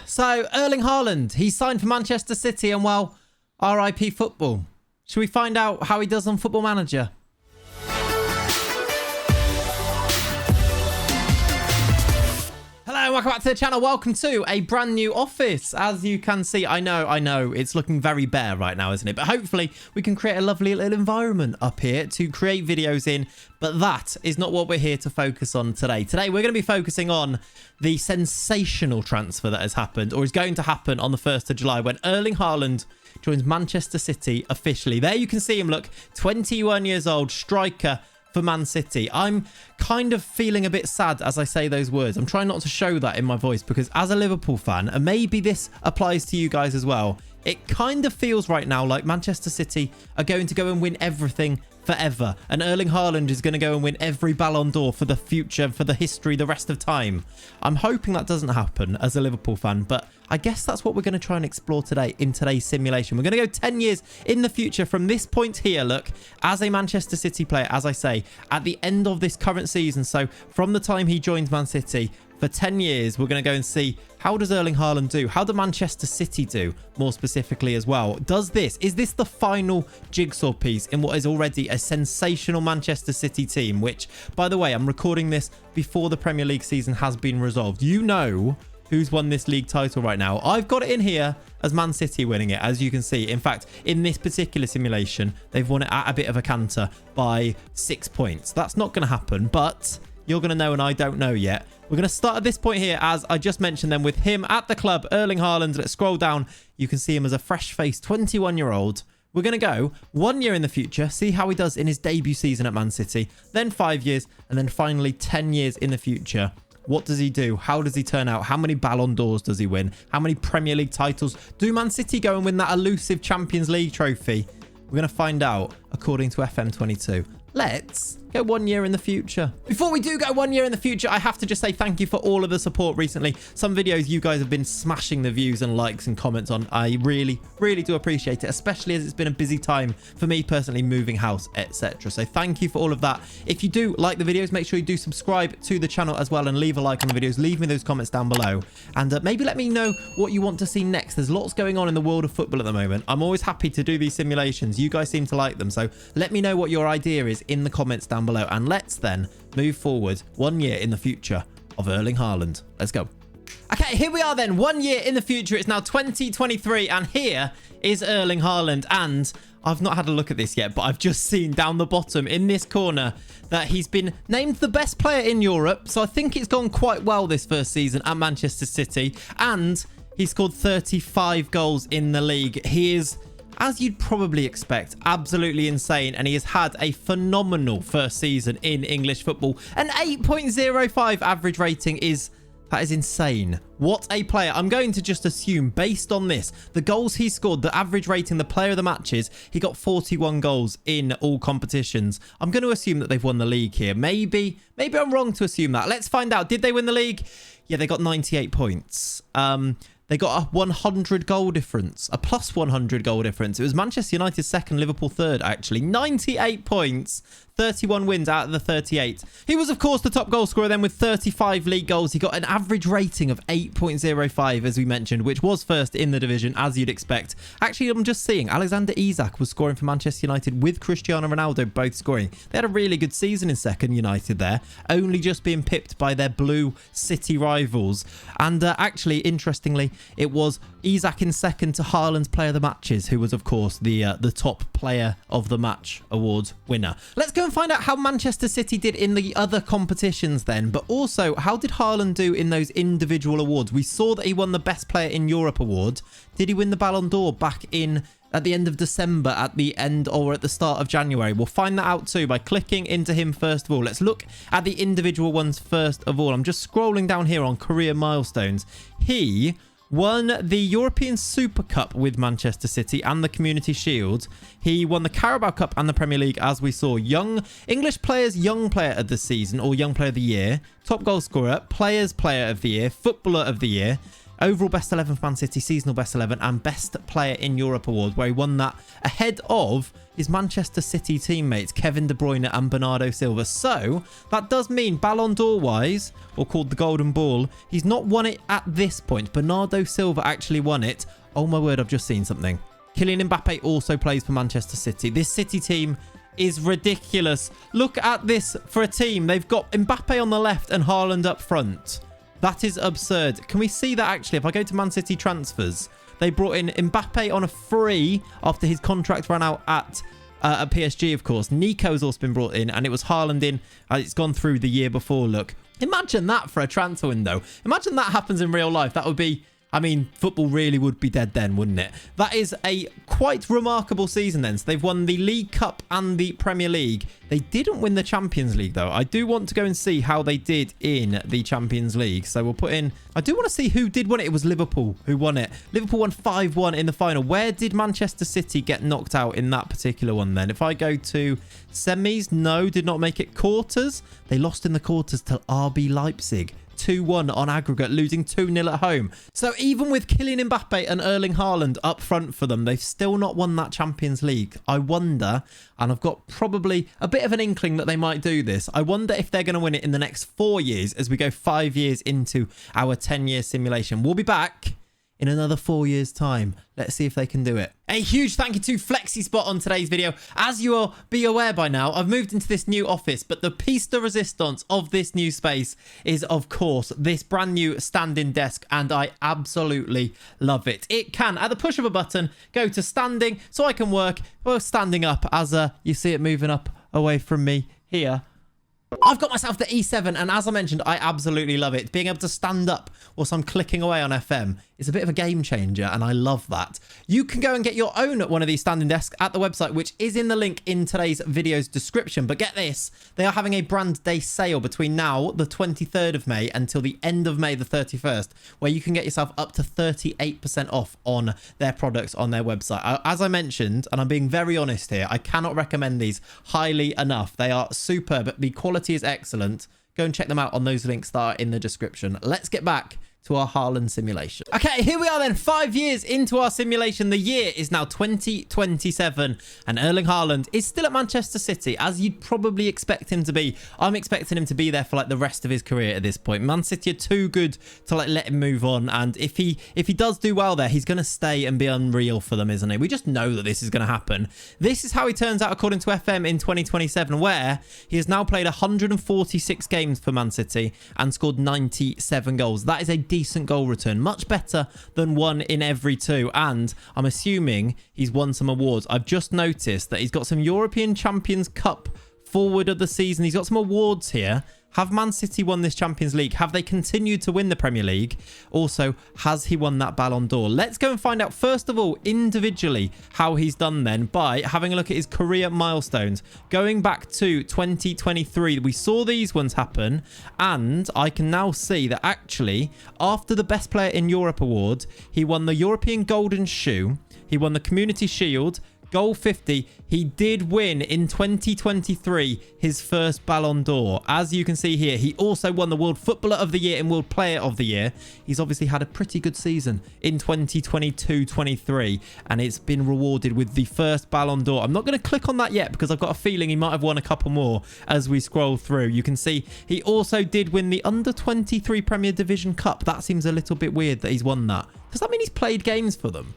So Erling Haaland, he signed for Manchester City and, well, RIP football. Should we find out how he does on Football Manager? Hello, welcome back to the channel. Welcome to a brand new office. As you can see, I know, it's looking very bare right now, isn't it? But hopefully we can create a lovely little environment up here to create videos in. But that is not what we're here to focus on today. Today, we're going to be focusing on the sensational transfer that has happened, or is going to happen on the 1st of July, when Erling Haaland joins Manchester City officially. There you can see him, look, 21 years old, striker for Man City. I'm kind of feeling a bit sad as I say those words. I'm trying not to show that in my voice, because as a Liverpool fan, and maybe this applies to you guys as well, it kind of feels right now like Manchester City are going to go and win everything forever, and Erling Haaland is going to go and win every Ballon d'Or for the future, for the history, the rest of time. I'm hoping that doesn't happen as a Liverpool fan, but I guess that's what we're going to try and explore today in today's simulation. We're going to go 10 years in the future from this point here, look, as a Manchester City player, as I say, at the end of this current season. So from the time he joins Man City, for 10 years, we're going to go and see, how does Erling Haaland do? How do Manchester City do, more specifically as well? Is this the final jigsaw piece in what is already a sensational Manchester City team? Which, by the way, I'm recording this before the Premier League season has been resolved. You know who's won this league title right now. I've got it in here as Man City winning it, as you can see. In fact, in this particular simulation, they've won it at a bit of a canter by 6 points. That's not going to happen, but you're going to know and I don't know yet. We're going to start at this point here, as I just mentioned them, with him at the club, Erling Haaland. Let's scroll down. You can see him as a fresh-faced 21-year-old. We're going to go 1 year in the future, see how he does in his debut season at Man City, then 5 years, and then finally 10 years in the future. What does he do? How does he turn out? How many Ballon d'Ors does he win? How many Premier League titles? Do Man City go and win that elusive Champions League trophy? We're going to find out, according to FM22. Let's go 1 year in the future. Before we do go 1 year in the future, I have to just say thank you for all of the support recently. Some videos you guys have been smashing the views and likes and comments on. I really do appreciate it, especially as it's been a busy time for me personally, moving house, etc. So thank you for all of that. If you do like the videos, make sure you do subscribe to the channel as well and leave a like on the videos. Leave me those comments down below, and maybe let me know what you want to see next. There's lots going on in the world of football at the moment. I'm always happy to do these simulations. You guys seem to like them, so let me know what your idea is in the comments down below, and let's then move forward 1 year in the future of Erling Haaland. Let's go. Okay, here we are then, 1 year in the future. It's now 2023, and here is Erling Haaland. And I've not had a look at this yet, but I've just seen down the bottom in this corner that he's been named the best player in Europe. So I think it's gone quite well this first season at Manchester City, and he scored 35 goals in the league. He is, as you'd probably expect, absolutely insane, and he has had a phenomenal first season in English football. An 8.05 average rating that is insane. What a player. I'm going to just assume, based on this, the goals he scored, the average rating, the player of the matches, he got 41 goals in all competitions. I'm going to assume that they've won the league here. Maybe I'm wrong to assume that. Let's find out. Did they win the league? Yeah, they got 98 points. They got a 100 goal difference, a plus 100 goal difference. It was Manchester United second, Liverpool third, actually. 98 points, 31 wins out of the 38. He was, of course, the top goal scorer then with 35 league goals. He got an average rating of 8.05, as we mentioned, which was first in the division, as you'd expect. Actually, I'm just seeing Alexander Isak was scoring for Manchester United with Cristiano Ronaldo both scoring. They had a really good season in second, United there, only just being pipped by their blue City rivals. And actually, interestingly, it was Isak in second to Haaland's player of the matches, who was, of course, the top player of the match award winner. Let's go and find out how Manchester City did in the other competitions then, but also how did Haaland do in those individual awards? We saw that he won the Best Player in Europe award. Did he win the Ballon d'Or back in at the end of December, at the end, or at the start of January? We'll find that out too by clicking into him first of all. Let's look at the individual ones first of all. I'm just scrolling down here on career milestones. He won the European Super Cup with Manchester City and the Community Shield. He won the Carabao Cup and the Premier League, as we saw. Young English Players Young Player of the Season, or Young Player of the Year. Top Goal Scorer, Players Player of the Year, Footballer of the Year. overall best 11 for Man City, seasonal best 11, and best player in Europe award, where he won that ahead of his Manchester City teammates Kevin De Bruyne and Bernardo Silva. So that does mean Ballon d'Or wise, or called the Golden Ball, he's not won it at this point. Bernardo Silva actually won it. Oh my word, I've just seen something. Kylian Mbappe also plays for Manchester City. This City team is ridiculous. Look at this for a team. They've got Mbappe on the left and Haaland up front. That is absurd. Can we see that actually? If I go to Man City transfers, they brought in Mbappe on a free after his contract ran out at PSG, of course. Nico's also been brought in, and it was Haaland in. It's gone through the year before, look. Imagine that for a transfer window. Imagine that happens in real life. That would be... I mean, football really would be dead then, wouldn't it? That is a quite remarkable season then. So they've won the League Cup and the Premier League. They didn't win the Champions League, though. I do want to go and see how they did in the Champions League. So we'll put in... I do want to see who did win it. It was Liverpool who won it. Liverpool won 5-1 in the final. Where did Manchester City get knocked out in that particular one then? If I go to semis, no, did not make it. Quarters, they lost in the quarters to RB Leipzig. 2-1 on aggregate, losing 2-0 at home. So even with Kylian Mbappe and Erling Haaland up front for them, they've still not won that Champions League. I wonder, and I've got probably a bit of an inkling that they might do this. I wonder if they're going to win it in the next 4 years as we go 5 years into our 10-year simulation. We'll be back in another 4 years' time. Let's see if they can do it. A huge thank you to FlexiSpot on today's video. As you will be aware by now, I've moved into this new office, but the piece de resistance of this new space is, of course, this brand new standing desk, and I absolutely love it. It can, at the push of a button, go to standing, so I can work, well, standing up, as you see it moving up away from me here. I've got myself the E7, and as I mentioned, I absolutely love it. Being able to stand up whilst I'm clicking away on FM is a bit of a game changer, and I love that. You can go and get your own one of these standing desks at the website, which is in the link in today's video's description. But get this, they are having a brand day sale between now, the 23rd of May, until the end of May, the 31st, where you can get yourself up to 38% off on their products on their website. As I mentioned, and I'm being very honest here, I cannot recommend these highly enough. They are superb. The quality is excellent. Go and check them out on those links that are in the description. Let's get back to our Haaland simulation. Okay, here we are then, 5 years into our simulation. The year is now 2027, and Erling Haaland is still at Manchester City, as you'd probably expect him to be. I'm expecting him to be there for like the rest of his career at this point. Man City are too good to like let him move on, and if he does do well there, he's going to stay and be unreal for them, isn't he? We just know that this is going to happen. This is how he turns out according to FM in 2027, where he has now played 146 games for Man City and scored 97 goals. That is a decent goal return, much better than 1 in every 2, and I'm assuming he's won some awards. I've just noticed that he's got some European Champions Cup forward of the season. He's got some awards here. Have Man City won this Champions League? Have they continued to win the Premier League? Also, has he won that Ballon d'Or? Let's go and find out, first of all, individually, how he's done then by having a look at his career milestones. Going back to 2023, we saw these ones happen, and I can now see that actually, after the Best Player in Europe award, he won the European Golden Shoe, he won the Community Shield, Goal 50. He did win in 2023 his first Ballon d'Or. As you can see here, he also won the World Footballer of the Year and World Player of the Year. He's obviously had a pretty good season in 2022-23, and it's been rewarded with the first Ballon d'Or. I'm not going to click on that yet because I've got a feeling he might have won a couple more as we scroll through. You can see he also did win the Under-23 Premier Division Cup. That seems a little bit weird that he's won that. Does that mean he's played games for them?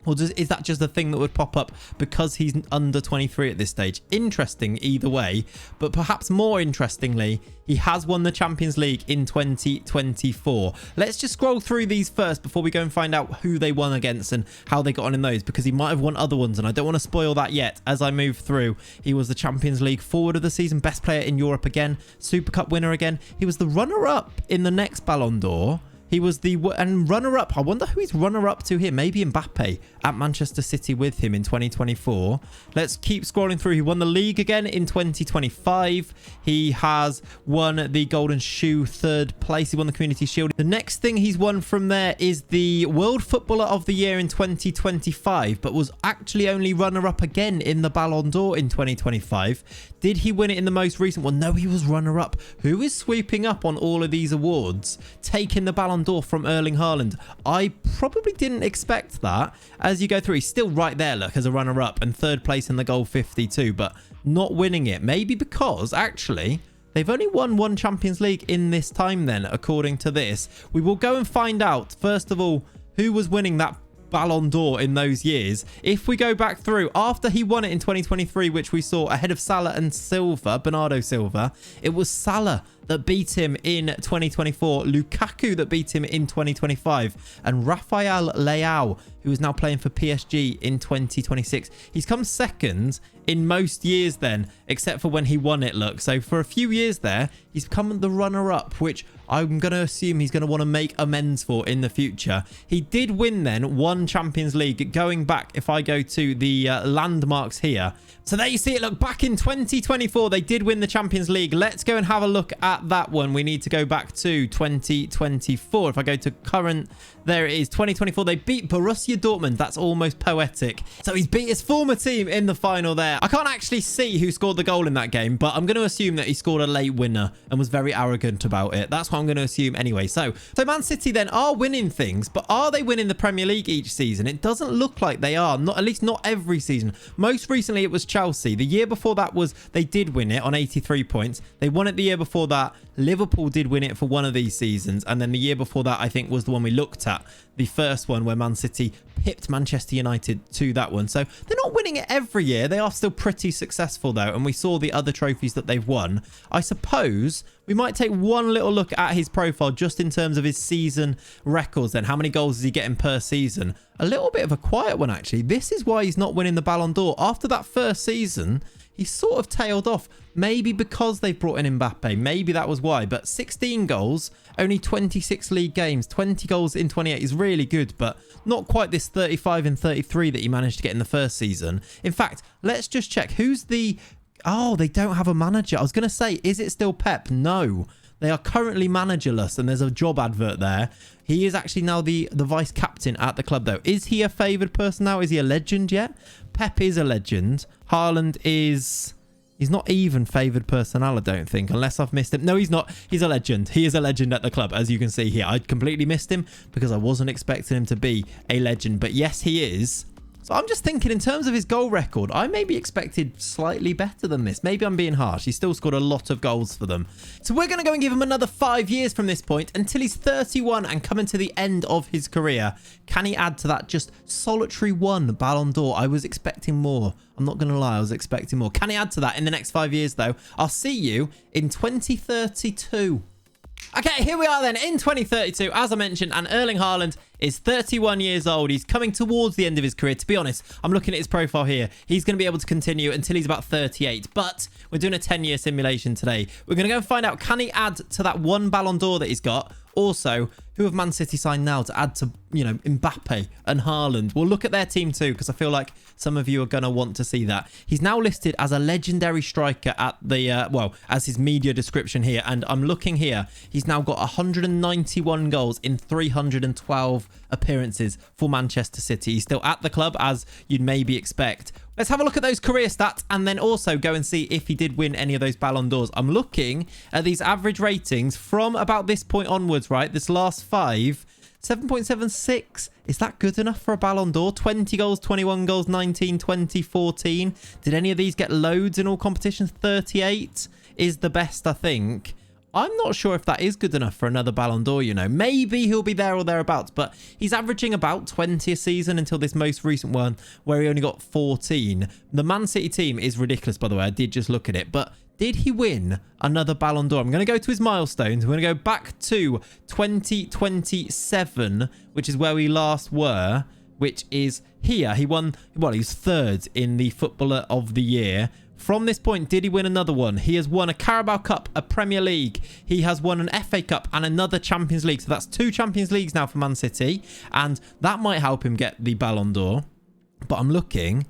Or is that just a thing that would pop up because he's under 23 at this stage? Interesting either way, but perhaps more interestingly, he has won the Champions League in 2024. Let's just scroll through these first before we go and find out who they won against and how they got on in those, because he might have won other ones, and I don't want to spoil that yet as I move through. He was the Champions League forward of the season, best player in Europe again, Super Cup winner again. He was the runner-up in the next Ballon d'Or. He was the runner-up. I wonder who he's runner-up to here. Maybe Mbappe at Manchester City with him in 2024. Let's keep scrolling through. He won the league again in 2025. He has won the Golden Shoe, 3rd place. He won the Community Shield. The next thing he's won from there is the World Footballer of the Year in 2025, but was actually only runner-up again in the Ballon d'Or in 2025. Did he win it in the most recent one? No, he was runner-up. Who is sweeping up on all of these awards, taking the Ballon Ballon d'Or from Erling Haaland. I probably didn't expect that. As you go through, he's still right there, look, as a runner-up and third place in the goal 52, but not winning it. Maybe because, actually, they've only won one Champions League in this time then, according to this. We will go and find out, first of all, who was winning that Ballon d'Or in those years. If we go back through, after he won it in 2023, which we saw ahead of Salah and Silva, Bernardo Silva, it was Salah that beat him in 2024, Lukaku that beat him in 2025, and Rafael Leao, who is now playing for PSG in 2026. He's come second in most years then, except for when he won it, look. So for a few years there, he's become the runner-up, which I'm going to assume he's going to want to make amends for in the future. He did win then one Champions League, going back, if I go to the landmarks here. So there you see it, look, back in 2024, they did win the Champions League. Let's go and have a look at that one. We need to go back to 2024. If I go to current, there it is, 2024. They beat Borussia Dortmund. That's almost poetic. So he's beat his former team in the final there. I can't actually see who scored the goal in that game, but I'm going to assume that he scored a late winner and was very arrogant about it. That's what I'm going to assume anyway. So Man City then are winning things, but are they winning the Premier League each season? It doesn't look like they are. Not, at least not every season. Most recently it was Chelsea. The year before that was, they did win it on 83 points. They won it the year before that. Liverpool did win it for one of these seasons, and then the year before that I think was the one we looked at, the first one where Man City pipped Manchester United to that one. So they're not winning it every year. They are still pretty successful though, and we saw the other trophies that they've won. I suppose we might take one little look at his profile just in terms of his season records then. How many goals is he getting per season? A little bit of a quiet one actually. This is why he's not winning the Ballon d'Or. After that first season, he sort of tailed off. Maybe because they've brought in Mbappe. Maybe that was why. But 16 goals, only 26 league games, 20 goals in 28 is really good, but not quite this 35 and 33 that he managed to get in the first season. In fact, let's just check. Who's the... Oh, they don't have a manager. I was going to say, is it still Pep? No. They are currently managerless, and there's a job advert there. He is actually now the vice captain at the club, though. Is he a favoured person now? Is he a legend yet? Pep is a legend. Haaland is... He's not even favoured personnel, I don't think, unless I've missed him. No, he's not. He's a legend. He is a legend at the club, as you can see here. I completely missed him because I wasn't expecting him to be a legend. But yes, he is. So I'm just thinking in terms of his goal record, I maybe expected slightly better than this. Maybe I'm being harsh. He still scored a lot of goals for them. So we're going to go and give him another 5 years from this point until he's 31 and coming to the end of his career. Can he add to that just solitary one Ballon d'Or? I was expecting more. I'm not going to lie. I was expecting more. Can he add to that in the next 5 years, though? I'll see you in 2032. Okay, here we are then in 2032, as I mentioned, and Erling Haaland is 31 years old. He's coming towards the end of his career. To be honest, I'm looking at his profile here. He's going to be able to continue until he's about 38, but we're doing a 10-year simulation today. We're going to go and find out, can he add to that one Ballon d'Or that he's got? Also, who have Man City signed now to add to, you know, Mbappe and Haaland? We'll look at their team too, because I feel like some of you are going to want to see that. He's now listed as a legendary striker at the, well, as his media description here. And I'm looking here. He's now got 191 goals in 312 appearances for Manchester City. He's still at the club, as you'd maybe expect. Let's have a look at those career stats and then also go and see if he did win any of those Ballon d'Ors. I'm looking at these average ratings from about this point onwards, right? This last 5, 7.76. Is that good enough for a Ballon d'Or? 20 goals, 21 goals, 19, 20, 14. Did any of these get loads in all competitions? 38 is the best, I think. I'm not sure if that is good enough for another Ballon d'Or, you know. Maybe he'll be there or thereabouts, but he's averaging about 20 a season until this most recent one where he only got 14. The Man City team is ridiculous, by the way. I did just look at it, but did he win another Ballon d'Or? I'm going to go to his milestones. We're going to go back to 2027, which is where we last were, which is here. He won, well, he's third in the Footballer of the Year. From this point, did he win another one? He has won a Carabao Cup, a Premier League. He has won an FA Cup and another Champions League. So that's 2 Champions Leagues now for Man City. And that might help him get the Ballon d'Or. But I'm looking.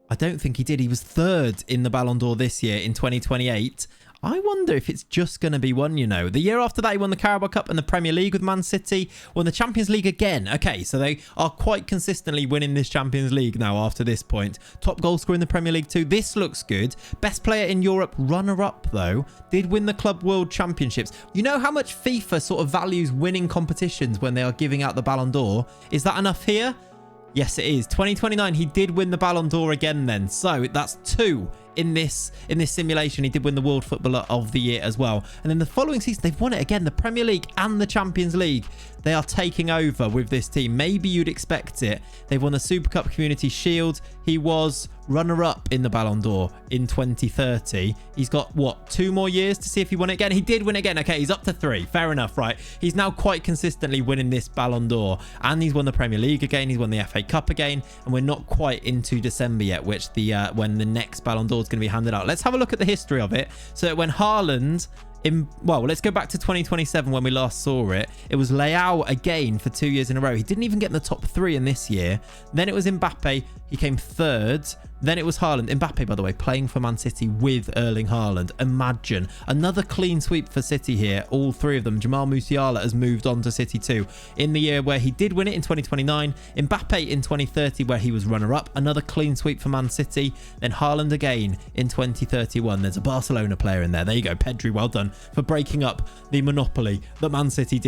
I don't think he did. He was third in the Ballon d'Or this year in 2028. I wonder if it's just going to be one, you know. The year after that, he won the Carabao Cup and the Premier League with Man City. Won the Champions League again. Okay, so they are quite consistently winning this Champions League now after this point. Top goal scorer in the Premier League too. This looks good. Best player in Europe, runner-up though. Did win the Club World Championships. You know how much FIFA sort of values winning competitions when they are giving out the Ballon d'Or? Is that enough here? Yes, it is. 2029, he did win the Ballon d'Or again then. So that's 2 in this simulation. He did win the World Footballer of the Year as well. And then the following season, they've won it again. The Premier League and the Champions League. They are taking over with this team. Maybe you'd expect it. They've won the Super Cup Community Shield. He was runner-up in the Ballon d'Or in 2030. He's got, what, 2 more years to see if he won it again? He did win it again. Okay, he's up to 3. Fair enough, right? He's now quite consistently winning this Ballon d'Or. And he's won the Premier League again. He's won the FA Cup again. And we're not quite into December yet, which when the next Ballon d'Or is going to be handed out. Let's have a look at the history of it. So when Haaland... well, let's go back to 2027 when we last saw it. It was Leao again for 2 years in a row. He didn't even get in the top 3 in this year. Then it was Mbappe. He came 3rd. Then it was Haaland. Mbappe, by the way, playing for Man City with Erling Haaland. Imagine. Another clean sweep for City here. All 3 of them. Jamal Musiala has moved on to City too. In the year where he did win it in 2029. Mbappe in 2030 where he was runner-up. Another clean sweep for Man City. Then Haaland again in 2031. There's a Barcelona player in there. There you go. Pedri, well done for breaking up the monopoly that Man City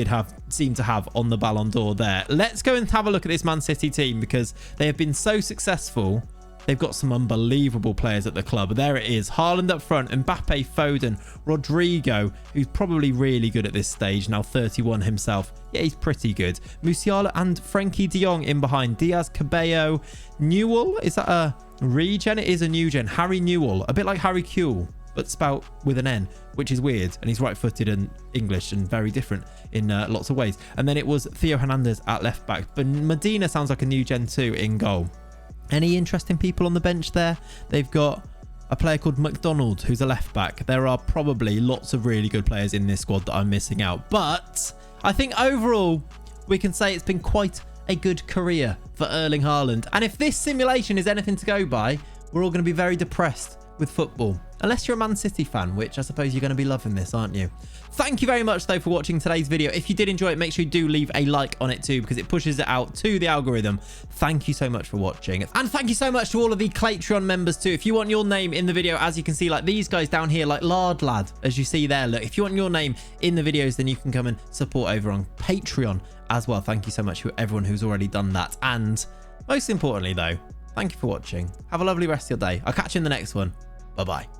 seem to have on the Ballon d'Or there. Let's go and have a look at this Man City team because they have been so successful. They've got some unbelievable players at the club. There it is. Haaland up front, Mbappe, Foden, Rodrigo, who's probably really good at this stage, now 31 himself. Yeah, he's pretty good. Musiala and Frenkie de Jong in behind. Diaz, Cabello, Newell. Is that a regen? It is a new gen. Harry Newell, a bit like Harry Kewell, but spelt with an N, which is weird. And he's right-footed and English and very different in lots of ways. And then it was Theo Hernandez at left back. But Medina sounds like a new gen too in goal. Any interesting people on the bench there? They've got a player called McDonald, who's a left back. There are probably lots of really good players in this squad that I'm missing out. But I think overall, we can say it's been quite a good career for Erling Haaland. And if this simulation is anything to go by, we're all going to be very depressed with football. Unless you're a Man City fan, which I suppose you're going to be loving this, aren't you? Thank you very much, though, for watching today's video. If you did enjoy it, make sure you do leave a like on it, too, because it pushes it out to the algorithm. Thank you so much for watching. And thank you so much to all of the Claytron members, too. If you want your name in the video, as you can see, like these guys down here, like Lard Lad, as you see there, look, if you want your name in the videos, then you can come and support over on Patreon as well. Thank you so much to everyone who's already done that. And most importantly, though, thank you for watching. Have a lovely rest of your day. I'll catch you in the next one. Bye-bye.